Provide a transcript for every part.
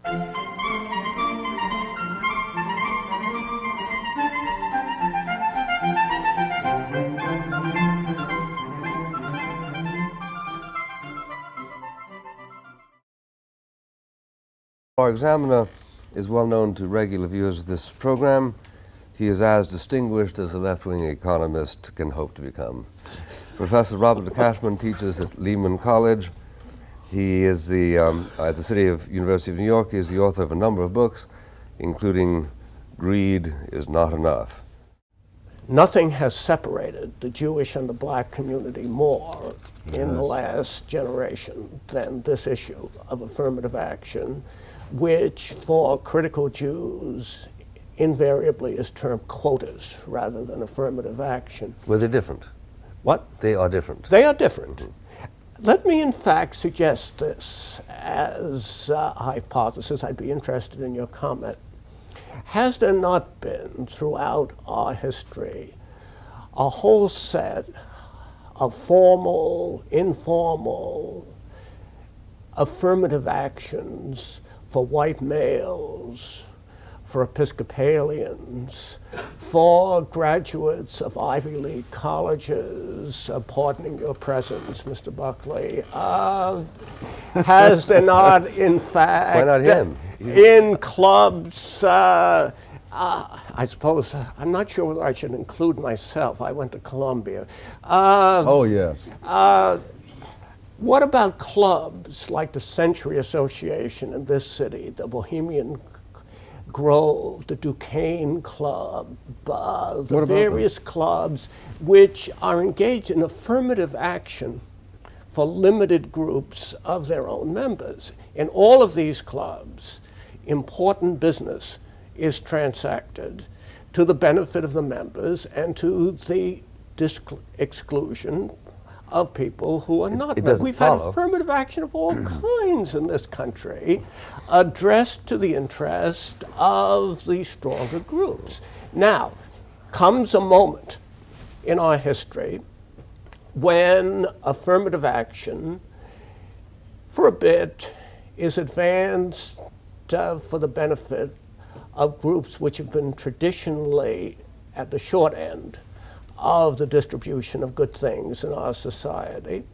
Our examiner is well known to regular viewers of this program. He is as distinguished as a left-wing economist can hope to become. Professor Robert de Cashman teaches at Lehman College. He is at the University of New York. He is the author of a number of books, including Greed is Not Enough. Nothing has separated the Jewish and the black community more in the last generation than this issue of affirmative action, which for critical Jews invariably is termed quotas rather than affirmative action. Well, they're different. What? They are different. They are different. Let me in fact suggest this as a hypothesis. I'd be interested in your comment. Has there not been throughout our history a whole set of formal, informal, affirmative actions for white males, for Episcopalians, for graduates of Ivy League colleges, pardoning your presence, Mr. Buckley, has there not, in fact, why not him? In clubs, I suppose, I'm not sure whether I should include myself. I went to Columbia. Oh, yes. What about clubs like the Century Association in this city, the Bohemian Grove, the Duquesne Club, the various clubs which are engaged in affirmative action for limited groups of their own members? In all of these clubs, important business is transacted to the benefit of the members and to the exclusion of people who are not members. We've had affirmative action of all kinds in this country addressed to the interest of the stronger groups. Now, comes a moment in our history when affirmative action, for a bit, is advanced for the benefit of groups which have been traditionally at the short end of the distribution of good things in our society.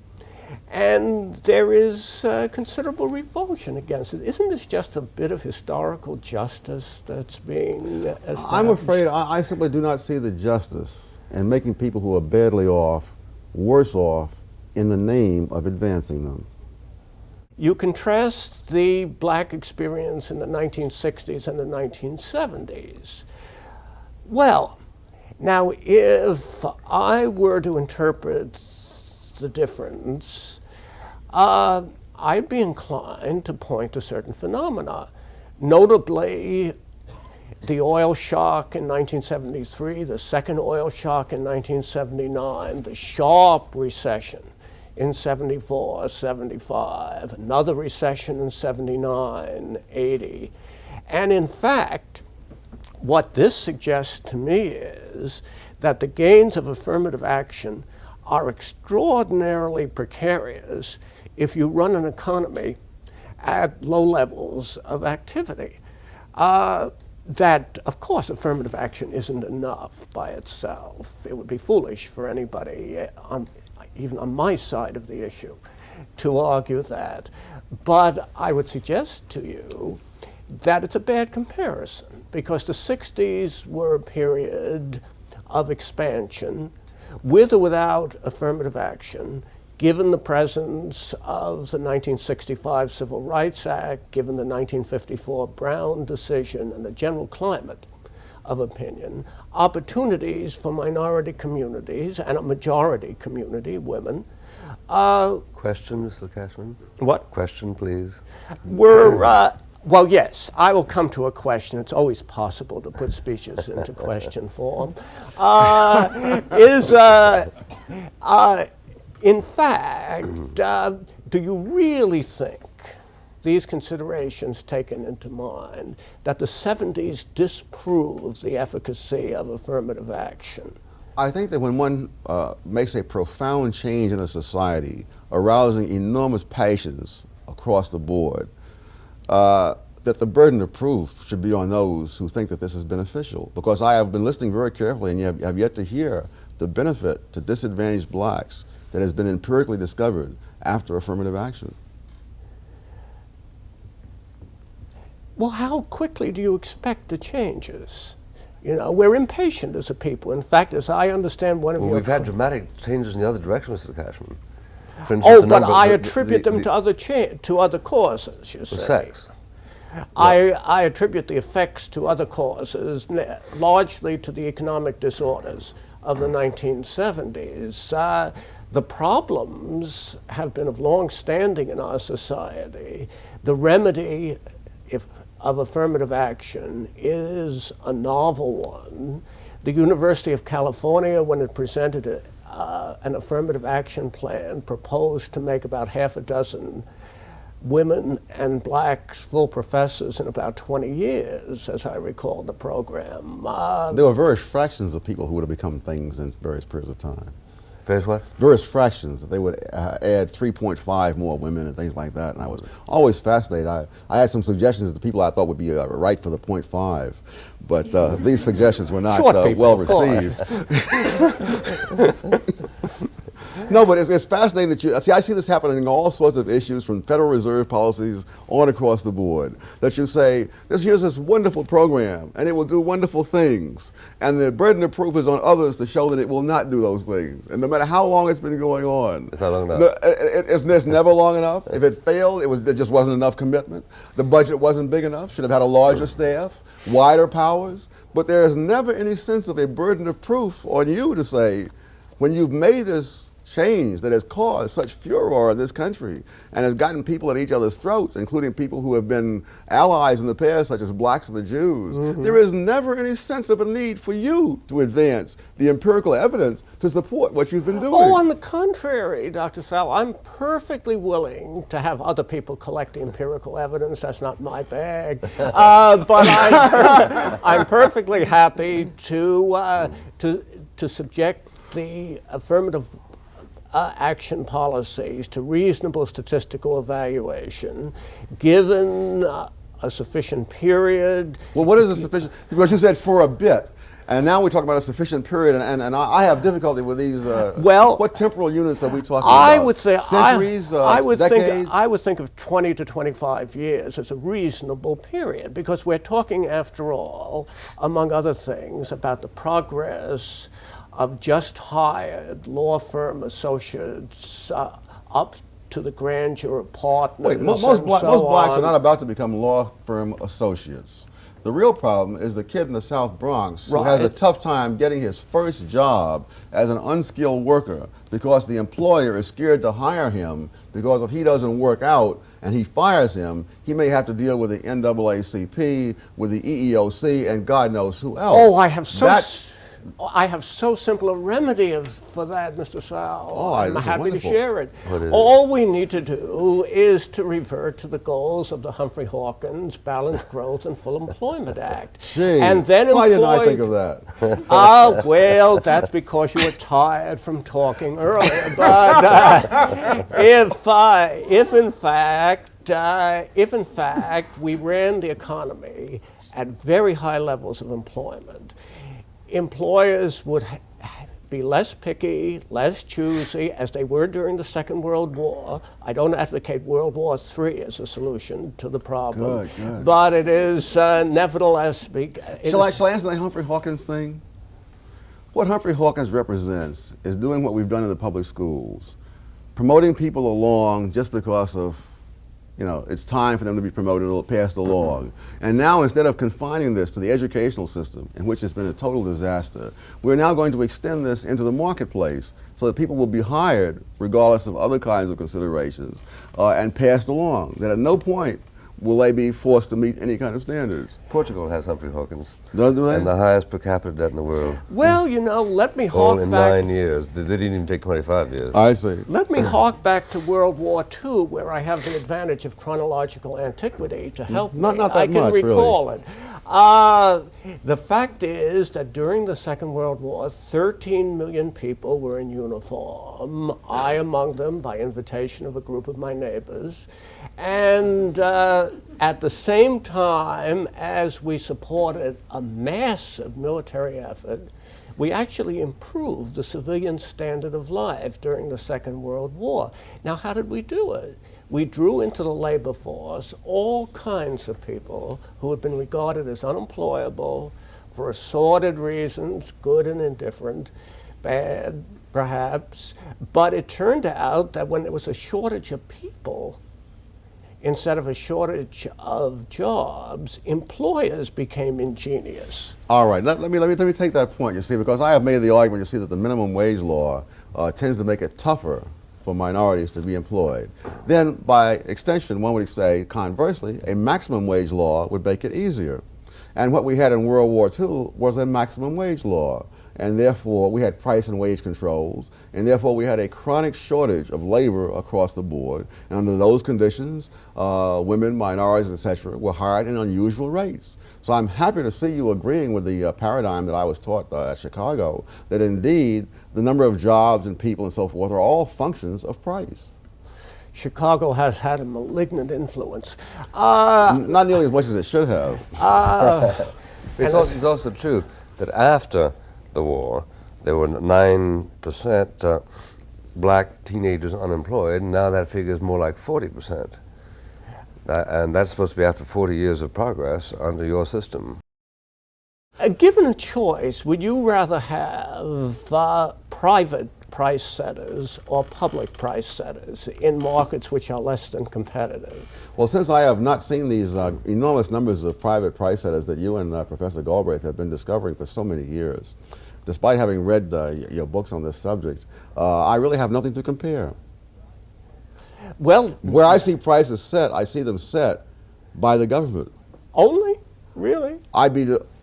And there is considerable revulsion against it. Isn't this just a bit of historical justice that's being established? I'm afraid I simply do not see the justice in making people who are badly off worse off in the name of advancing them. You contrast the black experience in the 1960s and the 1970s. Well, now if I were to interpret the difference, I'd be inclined to point to certain phenomena, notably the oil shock in 1973, the second oil shock in 1979, the sharp recession in 74, 75, another recession in 79, 80. And in fact, what this suggests to me is that the gains of affirmative action are extraordinarily precarious if you run an economy at low levels of activity. That, of course, affirmative action isn't enough by itself. It would be foolish for anybody, even on my side of the issue, to argue that. But I would suggest to you that it's a bad comparison, because the 60s were a period of expansion with or without affirmative action, given the presence of the 1965 Civil Rights Act, given the 1954 Brown decision, and the general climate of opinion, opportunities for minority communities and a majority community, women. Question, Mr. Cashman? What? Question, please. Well, yes, I will come to a question. It's always possible to put speeches into question form. In fact, do you really think, these considerations taken into mind, that the 70s disproved the efficacy of affirmative action? I think that when one makes a profound change in a society, arousing enormous passions across the board, that the burden of proof should be on those who think that this is beneficial. Because I have been listening very carefully and have yet to hear the benefit to disadvantaged blacks that has been empirically discovered after affirmative action. Well, how quickly do you expect the changes? You know, we're impatient as a people. In fact, as I understand one of Well, your... we've had dramatic changes in the other direction, Mr. Cashman. For instance, Oh, the but number- I the- attribute them the- to other causes, you say. sex. I attribute the effects to other causes, largely to the economic disorders of the 1970s. The problems have been of long standing in our society. The remedy of affirmative action is a novel one. The University of California, when it presented an affirmative action plan, proposed to make about half a dozen women and blacks full professors in about 20 years, as I recall the program. There were various fractions of people who would have become things in various periods of time. Various what? Various fractions, that they would add 3.5 more women and things like that. And I was always fascinated. I had some suggestions of the people I thought would be right for the 0.5, but these suggestions were not well received. No, but it's fascinating that I see this happening in all sorts of issues, from Federal Reserve policies on across the board, that you say, here's this wonderful program, and it will do wonderful things, and the burden of proof is on others to show that it will not do those things. And no matter how long it's been going on, it's not long enough. It's never long enough. If it failed, there just wasn't enough commitment. The budget wasn't big enough, should have had a larger staff, wider powers, but there is never any sense of a burden of proof on you to say, when you've made this change that has caused such furor in this country and has gotten people at each other's throats, including people who have been allies in the past, such as blacks and the Jews, there is never any sense of a need for you to advance the empirical evidence to support what you've been doing. Oh, on the contrary, Dr. Sowell, I'm perfectly willing to have other people collect the empirical evidence. That's not my bag. But I'm perfectly happy to subject the affirmative action policies to reasonable statistical evaluation, given a sufficient period. Well, what is a sufficient? Because you said for a bit, and now we're talking about a sufficient period, and I have difficulty with these. What temporal units are we talking about? I would say centuries, decades. I would think of 20 to 25 years as a reasonable period, because we're talking, after all, among other things, about the progress of just hired law firm associates up to the grandeur of partners. Wait, most blacks are not about to become law firm associates. The real problem is the kid in the South Bronx who has a tough time getting his first job as an unskilled worker because the employer is scared to hire him, because if he doesn't work out and he fires him, he may have to deal with the NAACP, with the EEOC, and God knows who else. Oh, I have so simple a remedy for that, Mr. Sowell. Oh, I'm happy to share it. What is All we need to do is to revert to the goals of the Humphrey-Hawkins Balanced Growth and Full Employment Act. Gee, and then why didn't I think of that? Well, that's because you were tired from talking earlier. But if in fact we ran the economy at very high levels of employment, employers would be less picky, less choosy, as they were during the Second World War. I don't advocate World War III as a solution to the problem. Good. But it is nevertheless... Shall I answer the Humphrey-Hawkins thing? What Humphrey-Hawkins represents is doing what we've done in the public schools, promoting people along just because of, it's time for them to be promoted or passed along. And now, instead of confining this to the educational system, in which it's been a total disaster, we're now going to extend this into the marketplace so that people will be hired, regardless of other kinds of considerations, and passed along. That at no point will they be forced to meet any kind of standards. Portugal has Humphrey-Hawkins, Do they? and the highest per capita debt in the world. Well, let me All hark in back... 9 years. They didn't even take 25 years. I see. Let me hark back to World War II, where I have the advantage of chronological antiquity to help me. Not that I can much, really. recall it. The fact is that during the Second World War, 13 million people were in uniform, I among them by invitation of a group of my neighbors. And At the same time as we supported a massive military effort, we actually improved the civilian standard of life during the Second World War. Now, how did we do it? We drew into the labor force all kinds of people who had been regarded as unemployable for assorted reasons, good and indifferent, bad perhaps, but it turned out that when there was a shortage of people, instead of a shortage of jobs, employers became ingenious. All right, let me take that point, you see, because I have made the argument, you see, that the minimum wage law tends to make it tougher for minorities to be employed. Then, by extension, one would say, conversely, a maximum wage law would make it easier. And what we had in World War II was a maximum wage law. And therefore, we had price and wage controls, and therefore we had a chronic shortage of labor across the board. And under those conditions, women, minorities, etc., were hired in unusual rates. So I'm happy to see you agreeing with the paradigm that I was taught at Chicago, that indeed the number of jobs and people and so forth are all functions of price. Chicago has had a malignant influence. Not nearly as much as it should have. It's also true that after the war, there were 9% black teenagers unemployed, and now that figure is more like 40%. And that's supposed to be after 40 years of progress under your system. Given a choice, would you rather have private price setters or public price setters in markets which are less than competitive? Well, since I have not seen these enormous numbers of private price setters that you and Professor Galbraith have been discovering for so many years, despite having read your books on this subject, I really have nothing to compare. Well, where I see prices set, I see them set by the government. Only? Really?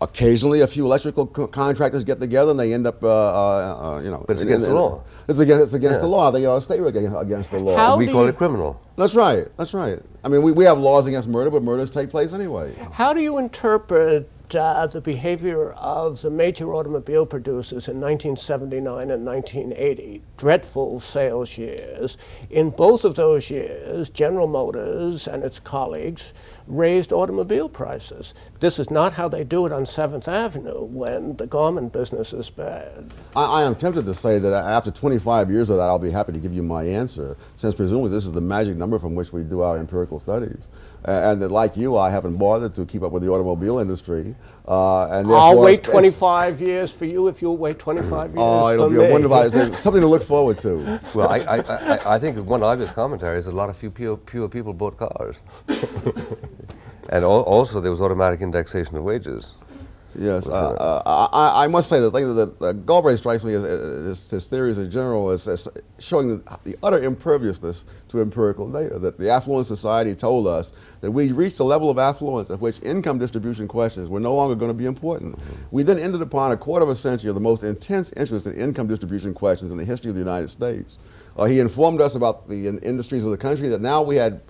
Occasionally a few electrical contractors get together and they end up, you know. But it's against the law. It's against the law. I think it ought to stay against the law. How we call it criminal. That's right. That's right. I mean, we have laws against murder, but murders take place anyway. How do you interpret the behavior of the major automobile producers in 1979 and 1980, dreadful sales years? In both of those years, General Motors and its colleagues raised automobile prices. This is not how they do it on 7th Avenue when the garment business is bad. I am tempted to say that after 25 years of that, I'll be happy to give you my answer, since presumably this is the magic number from which we do our empirical studies. And that, like you, I haven't bothered to keep up with the automobile industry. And I'll wait 25 years for you if you'll wait 25 years it'll for be me. a wonderful, something to look forward to. Well, I think one obvious commentary is a lot of fewer people bought cars. And also there was automatic indexation of wages. Yes, I must say the thing that Galbraith strikes me as his theories in general is showing the utter imperviousness to empirical data. That the affluent society told us that we reached a level of affluence at which income distribution questions were no longer going to be important. We then ended upon a quarter of a century of the most intense interest in income distribution questions in the history of the United States. He informed us about the industries of the country, that now we had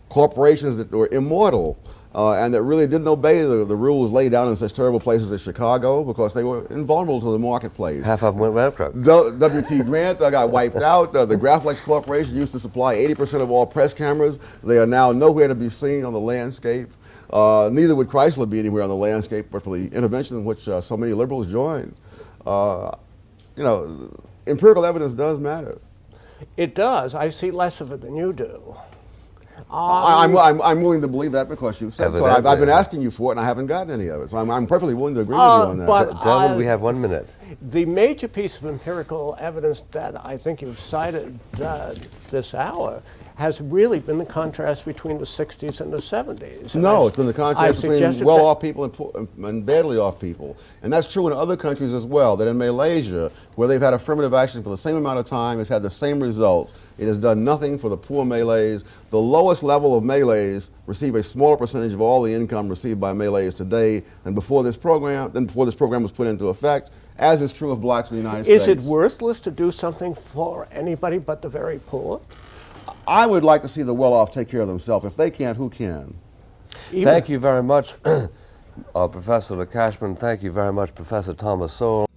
corporations that were immortal and that really didn't obey the rules laid down in such terrible places as Chicago because they were invulnerable to the marketplace. Half of them went bankrupt. W.T. Grant got wiped out. The Graflex Corporation used to supply 80% of all press cameras. They are now nowhere to be seen on the landscape. Neither would Chrysler be anywhere on the landscape but for the intervention in which so many liberals joined. You know, empirical evidence does matter. It does. I see less of it than you do. I'm willing to believe that because you've said so. I've been asking you for it and I haven't gotten any of it. So I'm perfectly willing to agree with you on that. But Gentlemen, we have 1 minute. The major piece of empirical evidence that I think you've cited this hour has really been the contrast between the 60s and the 70s. No, it's been the contrast between well-off people and badly off people. And that's true in other countries as well, that in Malaysia, where they've had affirmative action for the same amount of time, it's had the same results. It has done nothing for the poor Malays. The lowest level of Malays receive a smaller percentage of all the income received by Malays today than before this program was put into effect, as is true of blacks in the United States. Is it worthless to do something for anybody but the very poor? I would like to see the well-off take care of themselves. If they can't, who can? Thank you very much, Professor Cashman. Thank you very much, Professor Thomas Sowell.